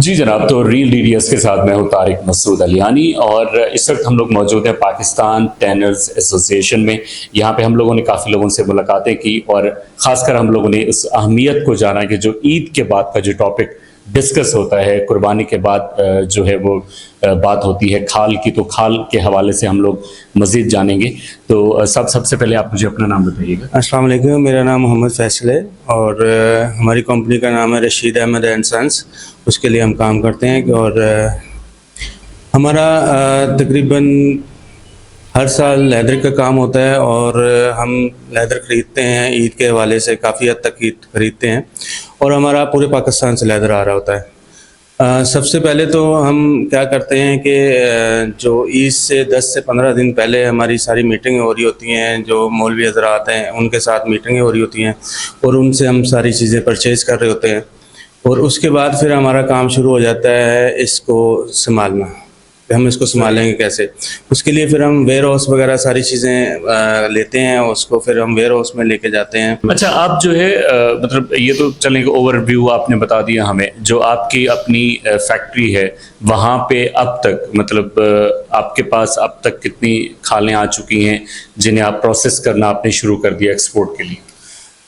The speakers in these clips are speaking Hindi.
जी जनाब, तो रियल डीडीएस के साथ मैं हूँ तारिक मसूद अलियानी और इस वक्त हम लोग मौजूद हैं पाकिस्तान टैनर्स एसोसिएशन में। यहाँ पे हम लोगों ने काफ़ी लोगों से मुलाकातें की और ख़ासकर हम लोगों ने उस अहमियत को जाना कि जो ईद के बाद का जो टॉपिक डिस्कस होता है, कुर्बानी के बाद जो है वो बात होती है खाल की, तो खाल के हवाले से हम लोग मज़ीद जानेंगे। तो सबसे पहले आप मुझे अपना नाम बताइएगा। अस्सलाम वालेकुम, मेरा नाम मोहम्मद फैसल है और हमारी कंपनी का नाम है रशीद अहमद एंड सन्स। उसके लिए हम काम करते हैं और हमारा तकरीबन हर साल लेदर का काम होता है और हम लेदर ख़रीदते हैं। ईद के हवाले से काफ़ी हद तक ईद ख़रीदते हैं और हमारा पूरे पाकिस्तान से लेदर आ रहा होता है। सबसे पहले तो हम क्या करते हैं कि जो ईद से 10 से 15 दिन पहले हमारी सारी मीटिंगें हो रही होती हैं। जो मौलवी हज़रात हैं उनके साथ मीटिंगें हो रही होती हैं और उनसे हम सारी चीज़ें परचेज़ कर रहे होते हैं और उसके बाद फिर हमारा काम शुरू हो जाता है इसको संभालना, हम इसको संभालेंगे कैसे। उसके लिए फिर हम वेयर हाउस वगैरह सारी चीज़ें लेते हैं, उसको फिर हम वेयर हाउस में लेके जाते हैं। अच्छा, आप जो है मतलब ये तो चलेंगे, ओवरव्यू आपने बता दिया हमें। जो आपकी अपनी फैक्ट्री है वहाँ पे अब तक मतलब आपके पास अब तक कितनी खालें आ चुकी हैं जिन्हें आप प्रोसेस करना आपने शुरू कर दिया एक्सपोर्ट के लिए?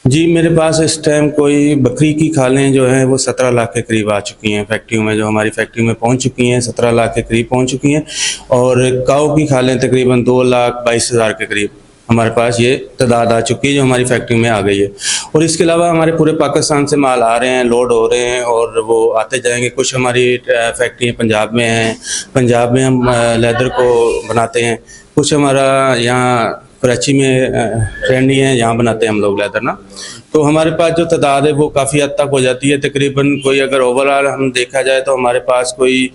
जी, मेरे पास इस टाइम कोई बकरी की खालें जो हैं वो 17 लाख के करीब आ चुकी हैं फैक्ट्रियों में, जो हमारी फैक्ट्री में पहुंच चुकी हैं 17 लाख के करीब पहुंच चुकी हैं। और काऊ की खालें तकरीबन 2,22,000 के करीब हमारे पास ये तादाद आ चुकी है जो हमारी फैक्ट्री में आ गई है। और इसके अलावा हमारे पूरे पाकिस्तान से माल आ रहे हैं, लोड हो रहे हैं और वो आते जाएंगे। कुछ हमारी फैक्ट्रियाँ पंजाब में हैं, पंजाब में हम लेदर को बनाते हैं। कुछ हमारा यहाँ कराची में ट्रेंडी है, यहाँ बनाते हैं हम लोग लेदर ना। तो हमारे पास जो तादाद है वो काफ़ी हद तक हो जाती है। तकरीबन कोई अगर ओवरऑल हम देखा जाए तो हमारे पास कोई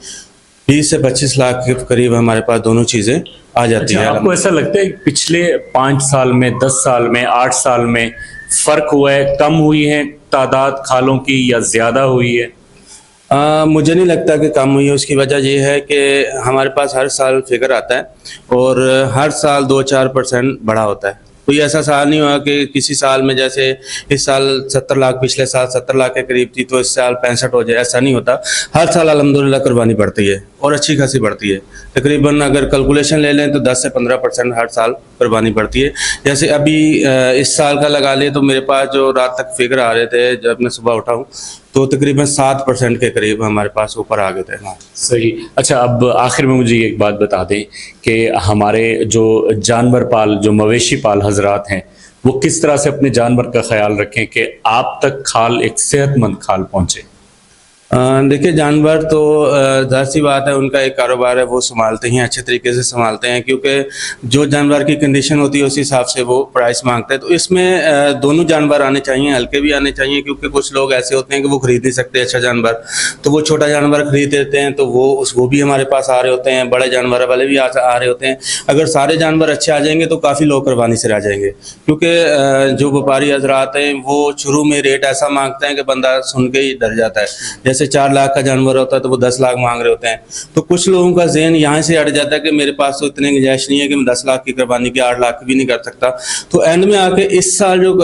20 से 25 लाख के करीब हमारे पास दोनों चीज़ें आ जाती है। आपको ऐसा लगता है कि पिछले 5 साल में, 10 साल में, 8 साल में फ़र्क हुआ है, कम हुई है तादाद खालों की या ज़्यादा हुई है? मुझे नहीं लगता कि कम हुई है। उसकी वजह यह है कि हमारे पास हर साल फिगर आता है और हर साल 2-4% बढ़ा होता है। कोई ऐसा साल नहीं हुआ कि किसी साल में जैसे इस साल 70 लाख, पिछले साल 70 लाख के करीब थी तो इस साल 65 हो जाए, ऐसा नहीं होता। हर साल अल्हम्दुलिल्लाह कुर्बानी बढ़ती है और अच्छी खासी बढ़ती है। तकरीबन अगर कैलकुलेशन ले लें तो 10 से 15% हर साल कुर्बानी बढ़ती है। जैसे अभी इस साल का लगा ले तो मेरे पास जो रात तक फिगर आ रहे थे जब मैं सुबह उठा हूँ तो तकरीबन 7% के करीब हमारे पास ऊपर आ गए थे। हाँ, सही। अच्छा, अब आखिर में मुझे एक बात बता दें कि हमारे जो जानवर पाल, जो मवेशी पाल हजरात हैं, वो किस तरह से अपने जानवर का ख्याल रखें कि आप तक खाल एक सेहतमंद खाल पहुँचे? देखिए, जानवर तो ज़ाहिर सी बात है, उनका एक कारोबार है, वो संभालते हैं, अच्छे तरीके से संभालते हैं क्योंकि जो जानवर की कंडीशन होती है उस हिसाब से वो प्राइस मांगते हैं। तो इसमें दोनों जानवर आने चाहिए, हल्के भी आने चाहिए क्योंकि कुछ लोग ऐसे होते हैं कि वो खरीद नहीं सकते अच्छा जानवर, तो वो छोटा जानवर खरीद लेते हैं, तो वो भी हमारे पास आ रहे होते हैं। बड़े जानवर वाले भी आ रहे होते हैं। अगर सारे जानवर अच्छे आ जाएंगे तो काफ़ी लोग कुर्बानी से रह जाएंगे क्योंकि जो व्यापारी हजरात हैं वो शुरू में रेट ऐसा मांगते हैं कि बंदा सुन के ही डर जाता है। जैसे 4 लाख का जानवर होता है तो वो 10 लाख मांग रहे होते हैं। तो कुछ लोगों का ज़हन यहाँ से अट जाता है कि मेरे पास तो इतने गुंजाइश नहीं है कि मैं 10 लाख की कुर्बानी की 8 लाख की भी नहीं कर सकता। तो एंड में आके इस साल जो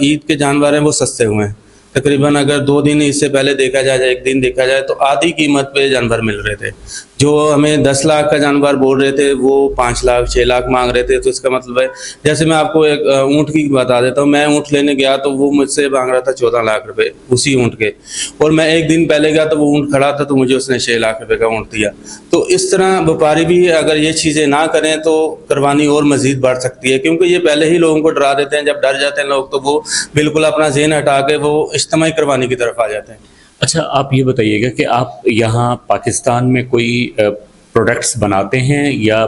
ईद के जानवर हैं वो सस्ते हुए हैं। तकरीबन अगर 2 दिन इससे पहले देखा जाए, 1 दिन देखा जाए तो आधी कीमत पे जानवर मिल रहे थे। जो हमें 10 लाख का जानवर बोल रहे थे वो 5 लाख 6 लाख मांग रहे थे। तो इसका मतलब है, जैसे मैं आपको एक ऊँट की बता देता हूँ। मैं ऊँट लेने गया तो वो मुझसे मांग रहा था 14 लाख रुपए उसी ऊँट के, और मैं 1 दिन पहले गया तो वो ऊँट खड़ा था तो मुझे उसने 6 लाख रुपए का ऊँट दिया। तो इस तरह व्यापारी भी अगर ये चीज़ें ना करें तो कुर्बानी और मज़ीद बढ़ सकती है क्योंकि ये पहले ही लोगों को डरा देते हैं। जब डर जाते हैं लोग तो वो बिल्कुल अपना ज़हन हटा के वो इज्तिमाई कुर्बानी की तरफ आ जाते हैं। अच्छा, आप ये बताइएगा कि आप यहाँ पाकिस्तान में कोई प्रोडक्ट्स बनाते हैं या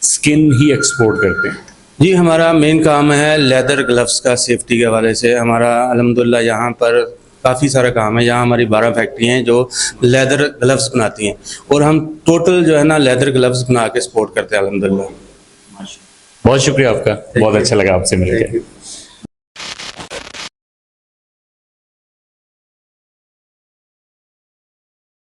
स्किन ही एक्सपोर्ट करते हैं? जी, हमारा मेन काम है लेदर ग्लव्स का। सेफ्टी के हवाले से हमारा अल्हम्दुलिल्लाह यहाँ पर काफ़ी सारा काम है। यहाँ हमारी 12 फैक्ट्री हैं जो लेदर ग्लव्स बनाती हैं और हम टोटल जो है ना लेदर ग्लव्स बना के एक्सपोर्ट करते हैं अल्हम्दुलिल्लाह। बहुत शुक्रिया आपका, बहुत अच्छा लगा आपसे मिलकर।